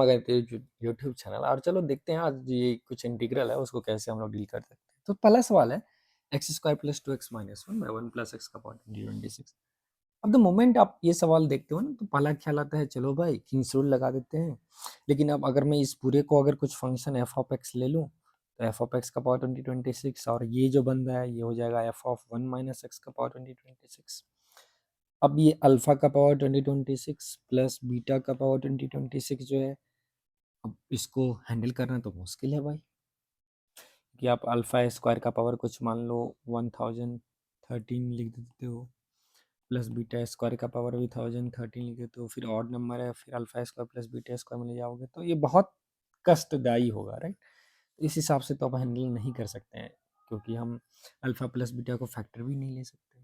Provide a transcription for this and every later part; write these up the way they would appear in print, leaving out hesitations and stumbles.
अगर तेरे YouTube channel और चलो देखते हैं आज ये कुछ इंटीग्रल है उसको कैसे हम लोग डील कर सकते हैं। तो पहला सवाल है x square plus two x minus one by one plus x का पावर 26। अब द मोमेंट आप ये सवाल देखते हो ना तो पहला ख्याल आता है चलो भाई किंग्स रूल लगा देते हैं। लेकिन अब अगर मैं इस पूरे को अगर कुछ फंक्शन एफ ऑफ एक्स ले लूँ तो एफ ऑफ एक्स का पावर 26 और ये जो बन रहा है ये हो जाएगा F of one minus x का पावर 26। अब ये अल्फा का पावर 26 प्लस बीटा का पावर 26 जो है, अब इसको हैंडल करना तो मुश्किल है भाई कि आप अल्फा स्क्वायर का पावर कुछ मान लो 1013 लिख देते हो प्लस बीटा स्क्वायर का पावर भी 1013 लिख देते हो, फिर ऑड नंबर है फिर alpha square plus beta square में ले जाओगे तो ये बहुत कष्टदायी होगा, राइट। इस हिसाब से तो आप हैंडल नहीं कर सकते हैं क्योंकि हम अल्फा प्लस बीटा को फैक्टर भी नहीं ले सकते।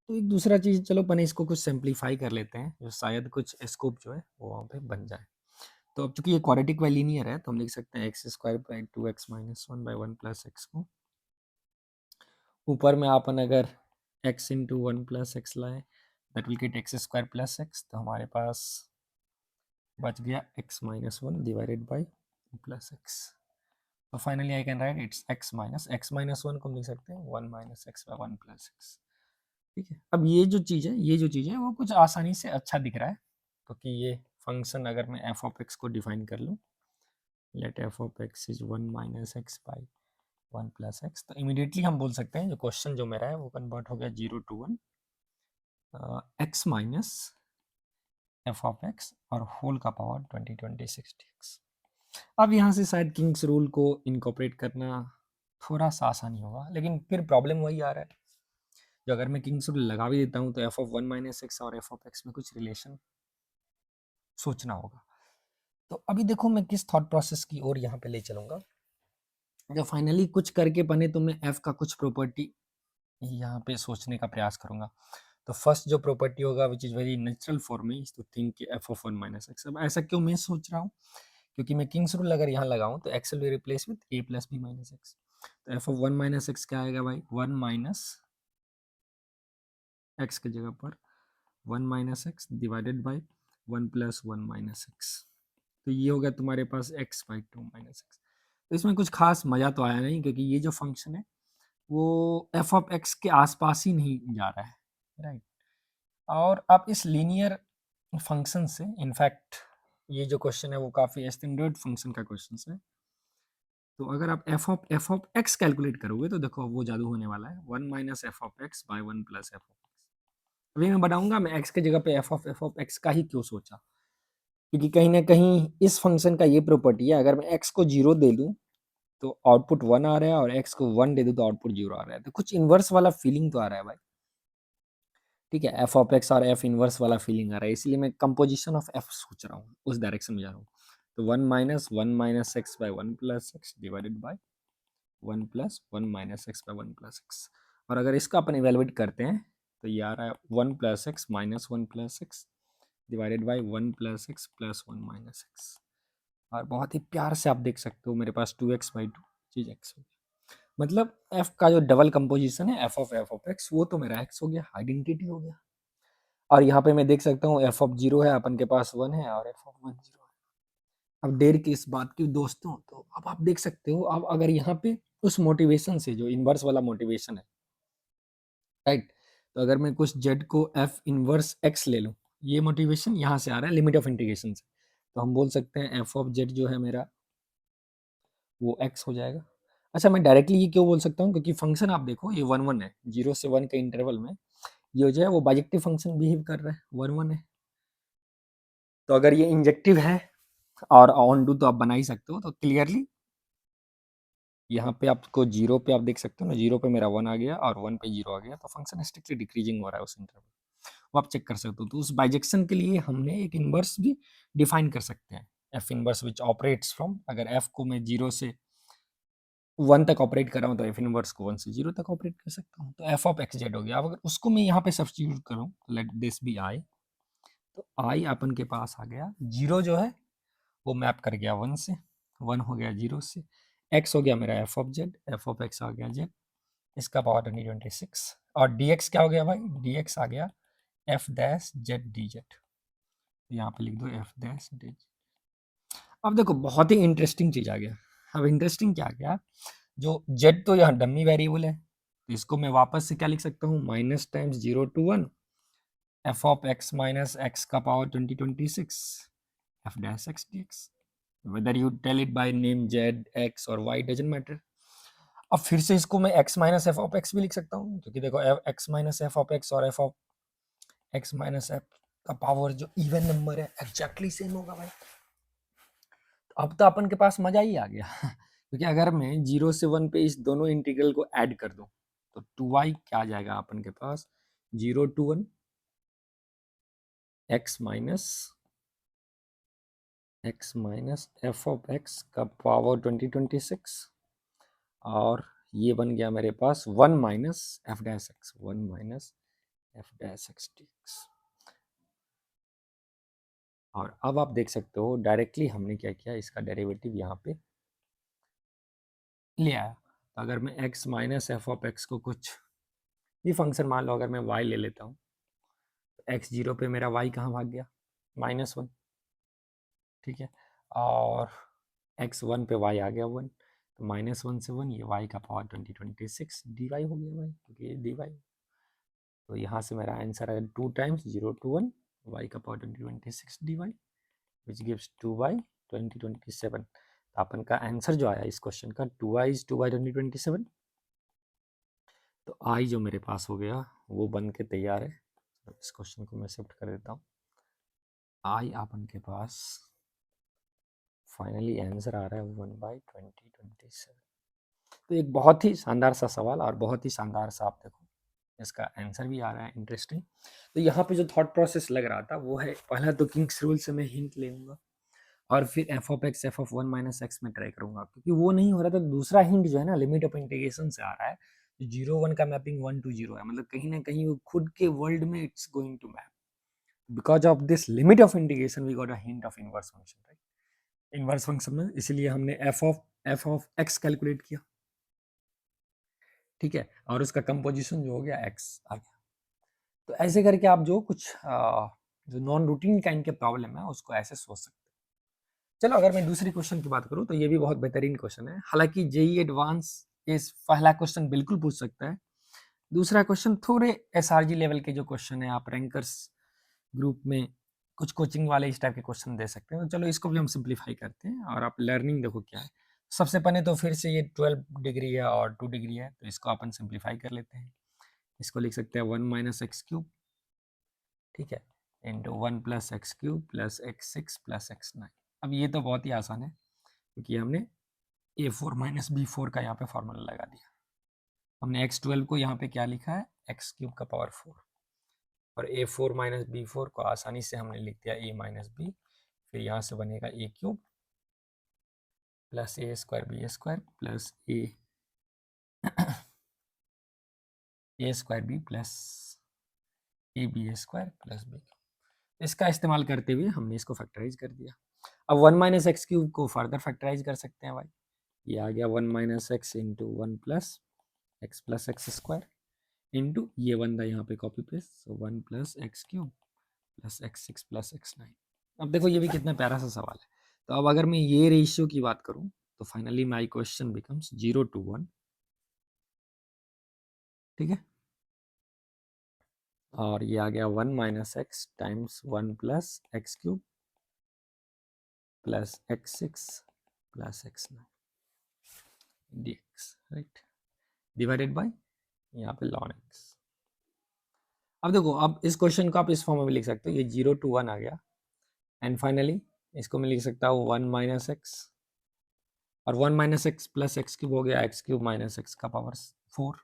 तो एक दूसरा चीज़ चलो अपन इसको कुछ सिंप्लीफाई कर लेते हैं जो शायद कुछ स्कोप जो है वो वहाँ पे बन जाए। तो अब चूंकि ये क्वाड्रेटिक बाई लीनियर है तो हम लिख सकते हैं x square by two x minus one by one plus x को ऊपर में अपन अगर x into one plus x लाए that will get x square plus x, तो हमारे पास बच गया x minus one divided by plus x. तो finally I can write its x minus one को हम लिख सकते हैं one minus x by one plus x. ठीक है, अब ये जो चीज़ है वो कुछ आसानी से अच्छा दिख रहा है क्योंकि ये फंक्शन अगर मैं एफ ऑफ एक्स को डिफाइन कर लूँ let f of x is one minus x by one plus x, तो इमीडिएटली हम बोल सकते हैं जो क्वेश्चन जो मेरा है वो कन्वर्ट हो गया 0 to 1 x minus f of x और होल का पावर 26 dx। अब यहाँ से शायद किंग्स रूल को इनकॉर्पोरेट करना थोड़ा सा आसानी होगा, लेकिन फिर प्रॉब्लम वही आ रहा है जो अगर मैं किंग्स रूल लगा भी देता हूँ तो f of one minus x और एफ ऑफ एक्स में कुछ रिलेशन सोचना होगा। तो अभी देखो मैं किस थॉट प्रोसेस की ओर यहाँ पे ले चलूँगा। जब फाइनली कुछ करके बने तो मैं एफ का कुछ प्रॉपर्टी यहाँ पे सोचने का प्रयास करूंगा। तो फर्स्ट जो प्रॉपर्टी होगा which is very natural for me to think f of one minus x. अब ऐसा क्यों मैं सोच रहा हूँ क्योंकि मैं किंग्स रूल अगर यहाँ लगाऊं तो x will replace with a plus b minus x. तो f of one minus x क्या आएगा भाई, वन माइनस एक्स की जगह पर one minus x divided by one plus one minus x. तो ये हो गया तुम्हारे पास x by two minus x. तो इसमें कुछ खास मज़ा तो आया नहीं क्योंकि ये जो फंक्शन है वो एफ ऑफ एक्स के आसपास ही नहीं जा रहा है, राइट। और आप इस लीनियर फंक्शन से इनफैक्ट ये जो क्वेश्चन है वो काफ़ी स्टैंडर्ड फंक्शन का क्वेश्चन है। तो अगर आप एफ ऑफ एक्स कैलकुलेट करोगे तो देखो वो जादू होने वाला है one minus f of x by one plus F of x. अभी मैं बताऊंगा मैं एक्स के जगह पे एफ ऑफ एक्स का ही क्यों सोचा, क्योंकि कहीं ना कहीं इस फंक्शन का ये प्रॉपर्टी है अगर मैं एक्स को जीरो दे दूं तो आउटपुट वन आ रहा है और एक्स को वन दे दूं तो आउटपुट जीरो आ रहा है। तो कुछ इन्वर्स वाला फीलिंग तो आ रहा है भाई, ठीक है, एफ ऑफ एक्स और एफ इनवर्स वाला फीलिंग आ रहा है, इसलिए मैं कंपोजिशन ऑफ एफ सोच रहा हूँ, उस डायरेक्शन में जा रहा हूँ। तो one minus x by one plus x divided by one plus one minus x by one plus x. और अगर इसका अपन इवेलुएट करते हैं तो ये आ रहा है one plus x minus one plus x divided by one plus x plus one minus x. और बहुत ही प्यार से आप देख सकते हो मेरे पास टू एक्स बाई टू चीज एक्स हो गया। मतलब एफ का जो डबल कंपोजिशन है एफ ऑफ एक्स वो तो मेरा एक्स हो गया, आइडेंटिटी हो गया। और यहाँ पे मैं देख सकता हूँ एफ ऑफ जीरो है अपन के पास वन है और एफ ऑफ वन जीरो है। अब देर की इस बात की दोस्तों, तो अब आप देख सकते हो अब अगर यहाँ पे उस मोटिवेशन से जो इनवर्स वाला मोटिवेशन है, राइट, तो अगर मैं कुछ जेड को एफ इनवर्स एक्स ले लूँ, ये मोटिवेशन यहाँ से आ रहा है लिमिट ऑफ इंटीग्रेशन से, तो हम बोल सकते हैं एफ ऑफ जेड जो है मेरा वो एक्स हो जाएगा। अच्छा मैं डायरेक्टली ये क्यों बोल सकता हूँ क्योंकि फंक्शन आप देखो ये वन वन है, जीरो से वन के इंटरवल में ये जो है वो बाइजेक्टिव फंक्शन बिहेव कर रहा है, वन वन है। तो अगर ये इंजेक्टिव है और ऑन डू तो आप बना ही सकते हो, तो क्लियरली यहाँ पे आपको जीरो पे आप देख सकते हो ना, जीरो पे मेरा वन आ गया और वन पे जीरो आ गया, तो फंक्शन स्ट्रिक्टली डिक्रीजिंग हो रहा है उस इंटरवल, वो आप चेक कर सकते हो। तो उस बाइजेक्शन के लिए हमने एक इनवर्स भी डिफाइन कर सकते हैं, F inverse which operates from, अगर एफ को मैं जीरो से वन तक ऑपरेट कर रहा हूँ तो एफ इनवर्स को वन से जीरो तक ऑपरेट कर सकता हूँ। तो एफ ऑफ एक्स जेड हो गया। अब अगर उसको मैं यहाँ पे सब्स्टिट्यूट करूँ, लेट दिस बी आई, तो आई अपन के पास आ गया, जीरो जो है वो मैप कर गया वन से, वन हो गया जीरो से, एक्स हो गया मेरा f of z, f of x आ गया जेड, इसका पावर 26 और डी एक्स क्या हो गया भाई, डी एक्स आ गया F dash Z D Z. यहाँ पे लिख दो एफ डैश डी। अब देखो बहुत ही इंटरेस्टिंग चीज आ गया। अब इंटरेस्टिंग क्या आ गया, जो जेड तो यहाँ डमी वेरिएबल है, तो इसको मैं वापस से क्या लिख सकता हूँ, minus times 0 to 1 f of x minus x का power 2026 f dash x d x, whether you tell it by name z x और वाई डजंट मैटर। अब फिर से इसको मैं x minus f of x भी लिख सकता हूँ, क्योंकि देखो x minus f of x और f of x minus f का पावर जो इवन नंबर है एग्जैक्टली सेम होगा भाई। तो अब तो अपन के पास मजा ही आ गया क्योंकि अगर मैं 0 से 1 पे इस दोनों इंटीग्रल को ऐड कर दूं तो 2y क्या आ जाएगा अपन के पास, 0 to 1 x minus f of x का पावर 2026 और ये बन गया मेरे पास 1 minus F dash x, 1 minus F dash x d x. और अब आप देख सकते हो डायरेक्टली हमने क्या किया, इसका डेरिवेटिव यहाँ पे ले आया। तो अगर मैं x minus f of x को कुछ ये फंक्शन मान लो, अगर मैं y ले लेता हूँ तो x0 पे मेरा y कहाँ भाग गया, -1, ठीक है, और x1 पे y आ गया 1, तो -1 से 1 ये y का पावर 2026 dy हो गया भाई, क्योंकि ये dy। तो यहाँ से मेरा आंसर है 2 टाइम्स 0 to 1 y का पावर 2026 dy विच गिव्स 2/2027। तो अपन का आंसर जो आया इस क्वेश्चन का 2i is 2/2027। तो आई जो मेरे पास हो गया वो बन के तैयार है। इस क्वेश्चन को मैं शिफ्ट कर देता हूँ। आई अपन के पास फाइनली आंसर आ रहा है 1/2027। तो एक बहुत ही शानदार सा सवाल और बहुत ही शानदार सा आप देखो इसका आंसर भी आ रहा है इंटरेस्टिंग। तो यहाँ पे जो थॉट प्रोसेस लग रहा था वो है, पहला तो किंग्स रूल से मैं हिंट ले लूँगा और फिर F of x F of 1 minus x में ट्राई करूंगा, क्योंकि वो नहीं हो रहा था। दूसरा हिंट जो है ना लिमिट ऑफ इंटीग्रेशन से आ रहा है, 0 1 का मैपिंग 1 to 0 है, मतलब कहीं ना कहीं वो खुद के वर्ल्ड में it's going to map. Because of this limit of integration we got a hint of inverse function, right, inverse function में, इसलिए हमने एफ ऑफ एक्स कैलकुलेट किया, ठीक है, और उसका कंपोजिशन जो हो गया एक्स आ गया। तो ऐसे करके आप जो कुछ जो नॉन रूटीन काइंड के प्रॉब्लम है उसको ऐसे सोच सकते हैं। चलो अगर मैं दूसरी क्वेश्चन की बात करूं तो ये भी बहुत बेहतरीन क्वेश्चन है। हालांकि जेई एडवांस इस पहला क्वेश्चन बिल्कुल पूछ सकता है, दूसरा क्वेश्चन थोड़े एसआरजी लेवल के जो क्वेश्चन है, आप रैंकर्स ग्रुप में कुछ कोचिंग वाले इस टाइप के क्वेश्चन दे सकते हैं। तो चलो इसको भी हम सिंप्लीफाई करते हैं और आप लर्निंग देखो क्या है। सबसे पहले तो फिर से ये 12 डिग्री है और 2 डिग्री है, तो इसको अपन सिंप्लीफाई कर लेते हैं। इसको लिख सकते हैं 1 माइनस एक्स क्यूब, ठीक है, into 1 plus x cube plus x6 plus x9। अब ये तो बहुत ही आसान है क्योंकि हमने a4 माइनस b4 का यहाँ पे फॉर्मूला लगा दिया। हमने x12 को यहाँ पे क्या लिखा है, एक्स क्यूब का पावर 4, और a4 माइनस b4 को आसानी से हमने लिख दिया a माइनस बी, फिर यहाँ से बनेगा a cube plus a square b square plus a square b plus a b square plus b. इसका इस्तेमाल करते हुए हमने इसको फैक्टराइज कर दिया। अब 1 माइनस एक्स क्यूब को फर्दर फैक्टराइज कर सकते हैं भाई, ये आ गया 1 minus x into 1 plus x square into ये बन रहा यहाँ पे कॉपी पेस्ट, सो 1 plus x cube plus x6 plus x9। अब देखो ये भी कितना प्यारा सा सवाल है। तो अब अगर मैं ये रेशियो की बात करूं तो finally my question becomes 0 to 1, ठीक है, और ये आ गया 1 minus x times 1 plus x cube plus x6 plus x9 dx, right, divided by यहाँ पे ln x। अब देखो, अब इस क्वेश्चन को आप इस फॉर्म में भी लिख सकते हो, ये 0 to 1 आ गया, एंड फाइनली इसको मैं लिख सकता हूँ 1 माइनस एक्स, और 1 minus x plus x cube हो गया एक्स क्यूब माइनस एक्स का पावर 4,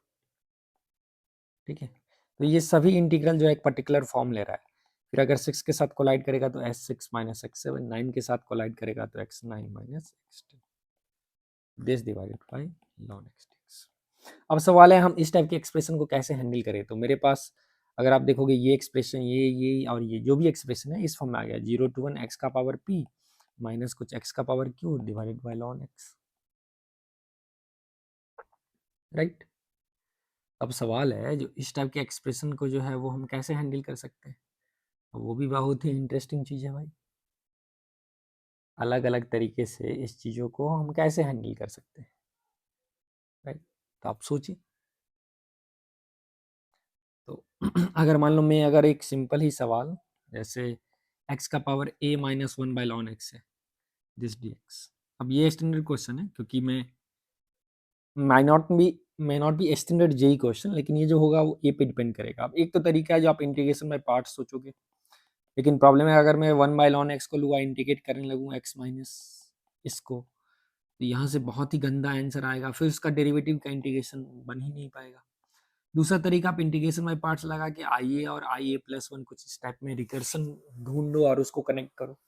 ठीक है। तो ये सभी इंटीग्रल जो है एक पर्टिकुलर फॉर्म ले रहा है। फिर अगर 6 के साथ कोलाइड करेगा तो s6 माइनस x7, 9 के साथ कोलाइड करेगा तो x9 minus x10, this divided by ln x dx। अब सवाल है हम इस टाइप के एक्सप्रेशन को कैसे हैंडल करें। तो मेरे पास अगर आप देखोगे ये एक्सप्रेशन, ये और ये जो भी एक्सप्रेशन है इस फॉर्म में आ गया, 0 to 1 x का पावर p माइनस कुछ x का power q divided by ln x, right. अब सवाल है जो इस टाइप के एक्सप्रेशन को जो है वो हम कैसे हैंडल कर सकते हैं, वो भी बहुत ही इंटरेस्टिंग चीज़ है भाई। अलग अलग तरीके से इस चीज़ों को हम कैसे हैंडल कर सकते हैं, राइट। तो आप सोचिए। तो अगर मान लो मैं अगर एक सिंपल ही सवाल जैसे x का power a minus one by ln x है दिस dx। अब ये स्टैंडर्ड क्वेश्चन है क्योंकि मैं may not be standard JEE question, लेकिन ये जो होगा वो ए पे डिपेंड करेगा। अब एक तो तरीका है जो आप इंटीग्रेशन बाय पार्ट्स सोचोगे, लेकिन प्रॉब्लम है अगर मैं वन बाय लॉन एक्स को लूँगा इंटीग्रेट करने लगूँ एक्स माइनस इसको, तो यहाँ से बहुत ही गंदा आंसर आएगा, फिर उसका डेरिवेटिव का इंटीग्रेशन बन ही नहीं पाएगा। दूसरा तरीका आप इंटीग्रेशन बाय पार्ट्स लगा के आई ए और आई ए प्लस वन कुछ इस टाइप में रिकर्सन ढूंढो और उसको कनेक्ट करो,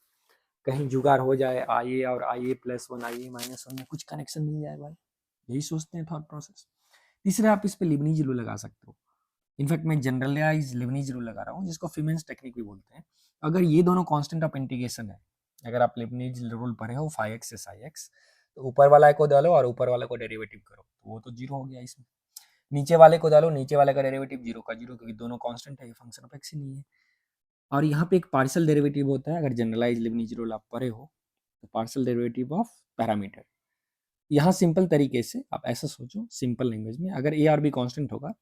कहीं जुगाड़ हो जाए आई ए और आई ए प्लस वन आई ए माइनस वन में कुछ कनेक्शन मिल जाए भाई, यही सोचते हैं थॉट प्रोसेस। तीसरा आप इस पे लिबनीज रूल लगा सकते हो। इनफैक्ट मैं जनरलाइज लिबनीज रूल लगा रहा हूँ जिसको फीमेंस टेक्निक भी बोलते हैं। अगर ये दोनों कांस्टेंट ऑफ इंटीग्रेशन है, अगर आप लिबनीज रूल पढ़े हो 5x से साई एक्स, तो ऊपर वाला को डालो और ऊपर वाले को डेरिवेटिव करो तो वो तो जीरो हो गया इसमें। नीचे वाले को डालो, नीचे वाले का डेरिवेटिव जीरो का जीरो, क्योंकि दोनों कांस्टेंट है, ये फंक्शन ऑफ एक्स ही नहीं है। और यहाँ पे एक पार्शियल डेरिवेटिव होता है, अगर जनरलाइज लिबनीज रूल आप पढ़े हो तो पार्शियल डेरिवेटिव ऑफ पैरामीटर। यहाँ सिंपल तरीके से आप ऐसा सोचो, सिंपल लैंग्वेज में, अगर ए और बी कांस्टेंट होगा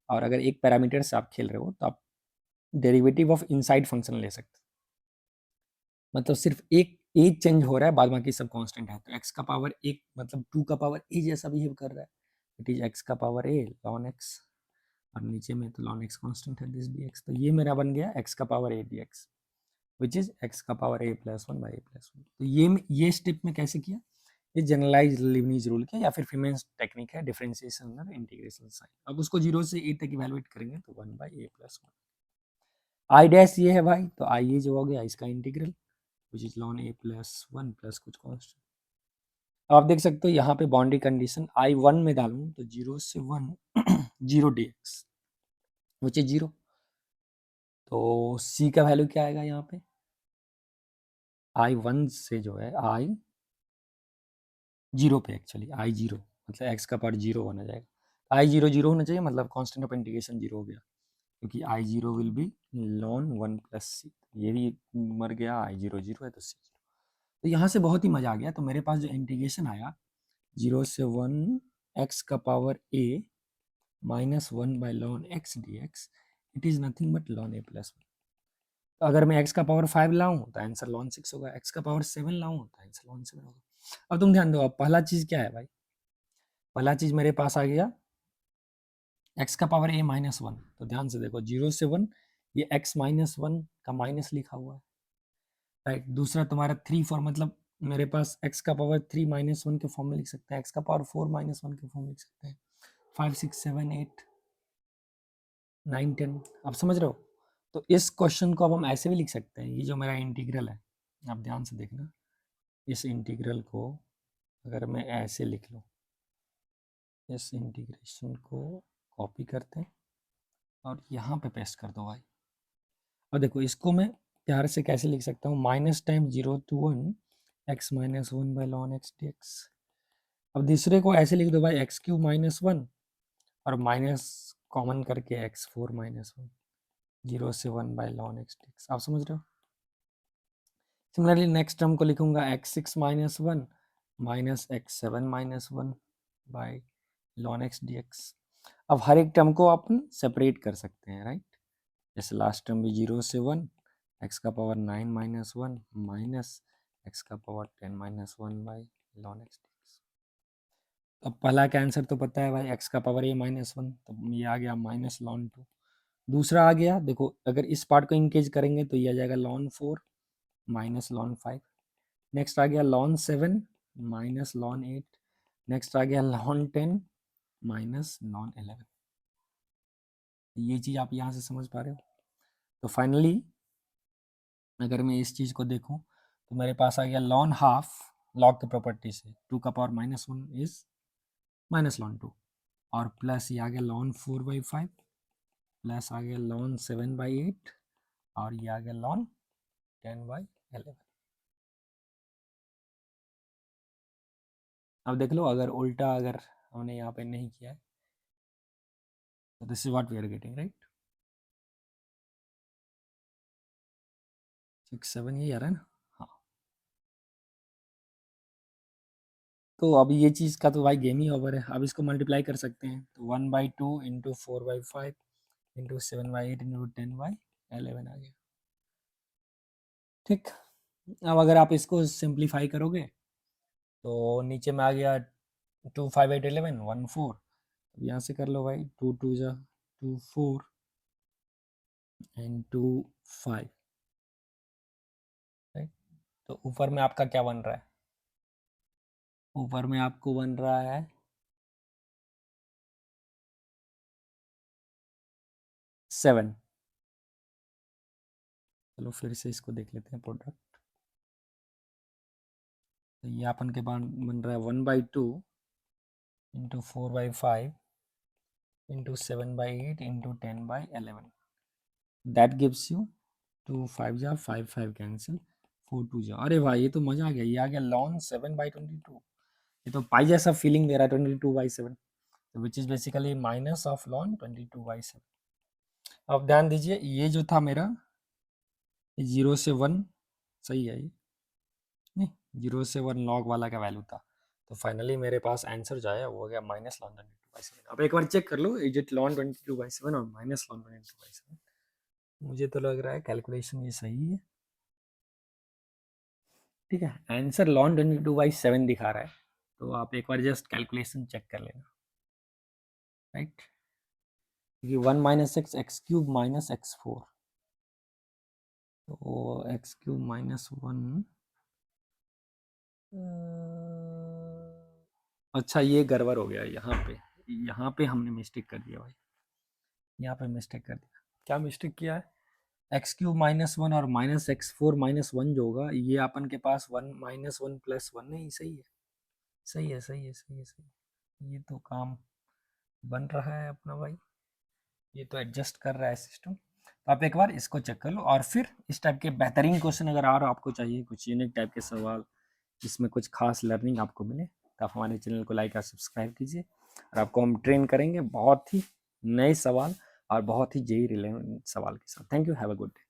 और अगर एक पैरामीटर से आप खेल रहे हो तो आप डेरिवेटिव ऑफ इनसाइड फंक्शन ले सकते हो। मतलब सिर्फ एक ए चेंज हो रहा है, बाद बाकी सब कांस्टेंट है। तो एक्स का पावर एक मतलब 2 का पावर ए जैसा बिहेव कर रहा है, इट इज एक्स का पावर ए लॉन एक्स, और नीचे में तो लॉन एक्स कांस्टेंट है दिस डी एक्स। तो ये मेरा बन गया एक्स का power a d x which is x का power a plus one by a plus one. तो ये स्टेप में कैसे किया, ये जनरलाइज लिबनीज रूल के या फिर फीमेंस टेक्निक है, डिफरेंशिएशन और इंटीग्रेशन साइन। अब उसको जीरो से ए तक इवैल्यूएट करेंगे तो one by a plus one. I dash ये है भाई, तो आई ये जो हो गया इसका integral which is lawn A plus one plus कुछ कांस्टेंट। आप देख सकते हो यहाँ पे बाउंड्री कंडीशन आई वन में डालूं तो जीरो से one zero D x which is zero. तो सी का वैल्यू क्या आएगा यहाँ पे, आई वन से जो है आई जीरो पे, एक्चुअली आई जीरो मतलब एक्स का पार्ट जीरो होना जाएगा, आई जीरो जीरो होना चाहिए, मतलब कांस्टेंट ऑफ इंटीग्रेशन जीरो हो गया, क्योंकि I zero will be ln one plus c, ये भी मर गया, आई जीरो जीरो है तो सी जीरो। तो यहाँ से बहुत ही मजा आ गया। तो मेरे पास जो इंटीग्रेशन आया जीरो से वन एक्स का power A minus one by ln x d x, it is nothing but lawn A plus one. तो अगर मैं x का पावर 5 लाऊं तो आंसर लॉन 6 होगा, x का पावर 7 लाऊं तो आंसर लॉन 7 होगा। अब तुम ध्यान दो, अब पहला चीज क्या है भाई, पहला चीज मेरे पास आ गया x का पावर a माइनस वन। तो ध्यान से देखो जीरो से वन, ये x माइनस वन का माइनस लिखा हुआ है, राइट। दूसरा तुम्हारा 3 4, मतलब मेरे पास x का पावर 3 माइनस वन के फॉर्म में लिख सकते हैं, x का पावर 4 माइनस वन के फॉर्म में लिख सकते हैं, 5 6 7 8 9 10। आप समझ रहे हो। तो इस क्वेश्चन को अब हम ऐसे भी लिख सकते हैं, ये जो मेरा इंटीग्रल है, आप ध्यान से देखना, इस इंटीग्रल को अगर मैं ऐसे लिख लूँ, इस इंटीग्रेशन को कॉपी करते हैं और यहाँ पे पेस्ट कर दो भाई। और देखो इसको मैं प्यार से कैसे लिख सकता हूँ, minus time zero to one x minus one by ln x d x. अब दूसरे को ऐसे लिख दो भाई, एक्स क्यूब माइनस वन और माइनस कॉमन करके x four minus one, zero से one by ln x d x. आप समझ रहे हो। सिमिलरली नेक्स्ट टर्म को लिखूंगा x six minus one minus x seven minus one by ln x d x. अब हर एक टर्म को अपन सेपरेट कर सकते हैं, राइट। जैसे लास्ट टर्म भी जीरो से वन एक्स का power 9 minus one minus x का power 10 minus one by ln x d x. अब पहला का आंसर तो पता है भाई, एक्स का पावर ए माइनस वन, तो ये आ गया माइनस लॉन टू। दूसरा आ गया, देखो अगर इस पार्ट को इंकेज करेंगे तो ये आ जाएगा ln four minus ln five. Next आ गया ln seven minus ln eight. Next आ गया लॉन टेन माइनस लॉन 11। ये चीज़ आप यहाँ से समझ पा रहे हो। तो फाइनली अगर मैं इस चीज़ को देखूँ तो मेरे पास आ गया लॉन हाफ, लॉग की प्रॉपर्टी से टू का power minus one is minus ln two, और प्लस ये आ गया ln four by five, plus आ गया लॉन सेवन बाई एट, और ये आ गया लॉन 10/11। अब देख लो, अगर उल्टा अगर हमने यहाँ पे नहीं किया है तो this is what we are getting, right. 6 7 ये आ रहा है ना। हाँ, तो अब ये चीज़ का तो भाई गेम ही ओवर है। अब इसको मल्टीप्लाई कर सकते हैं, तो 1/2 इंटू 4/5 इंटू 7/8 इंटू 10/11 आ गया। ठीक, अब अगर आप इसको सिंप्लीफाई करोगे तो नीचे में आ गया 2 5 8 11 1 4। यहाँ से कर लो भाई, 2 2 जा 2 4 एंड 2 5, राइट। तो ऊपर में आपका क्या बन रहा है? ऊपर में आपको बन रहा है 7। चलो फिर से इसको देख लेते हैं प्रोडक्ट। तो ये अपन के पास बन रहा है 1/2 into 4/5 into 7/8 into 10/11। That gives you 2 5 जा 5 5 कैंसिल 4 2 जा। अरे भाई ये तो मजा आ गया, ये आ गया ln 7/22। ये तो पाई जैसा फीलिंग दे रहा है 22/7, which is basically minus of ln 22/7। अब ध्यान दीजिए, ये जो था मेरा 0 से 1, सही है ये नहीं, 0 से 1 log वाला का वैल्यू था। तो फाइनली मेरे पास आंसर जो है वो हो गया माइनस ln 22/7। अब एक बार चेक कर लो, इज इट ln 22/7 और माइनस ln 22/7। मुझे तो लग रहा है कैलकुलेशन ये सही है। ठीक है, आंसर ln 22/7 दिखा रहा है, तो आप एक बार जस्ट कैलकुलेशन चेक कर लेना, राइट। क्योंकि 1 minus x x cube minus x 4, तो एक्स क्यूब माइनस 1। अच्छा ये गड़बड़ हो गया यहाँ पे हमने मिस्टेक कर दिया भाई, यहाँ पे मिस्टेक कर दिया। क्या मिस्टेक किया है? एक्स क्यूब माइनस 1 और माइनस एक्स 4 माइनस 1 जो होगा, ये अपन के पास 1 माइनस 1 प्लस 1 नहीं, सही है सही है सही है सही है सही है। ये तो काम बन रहा है अपना भाई, ये तो एडजस्ट कर रहा है सिस्टम। तो आप एक बार इसको चेक कर लो, और फिर इस टाइप के बेहतरीन क्वेश्चन अगर और आपको चाहिए, कुछ यूनिक टाइप के सवाल जिसमें कुछ खास लर्निंग आपको मिले, तो आप हमारे चैनल को लाइक और सब्सक्राइब कीजिए, और आपको हम ट्रेन करेंगे बहुत ही नए सवाल और बहुत ही जेई रिलेवेंट सवाल के साथ। Thank you, have a good day.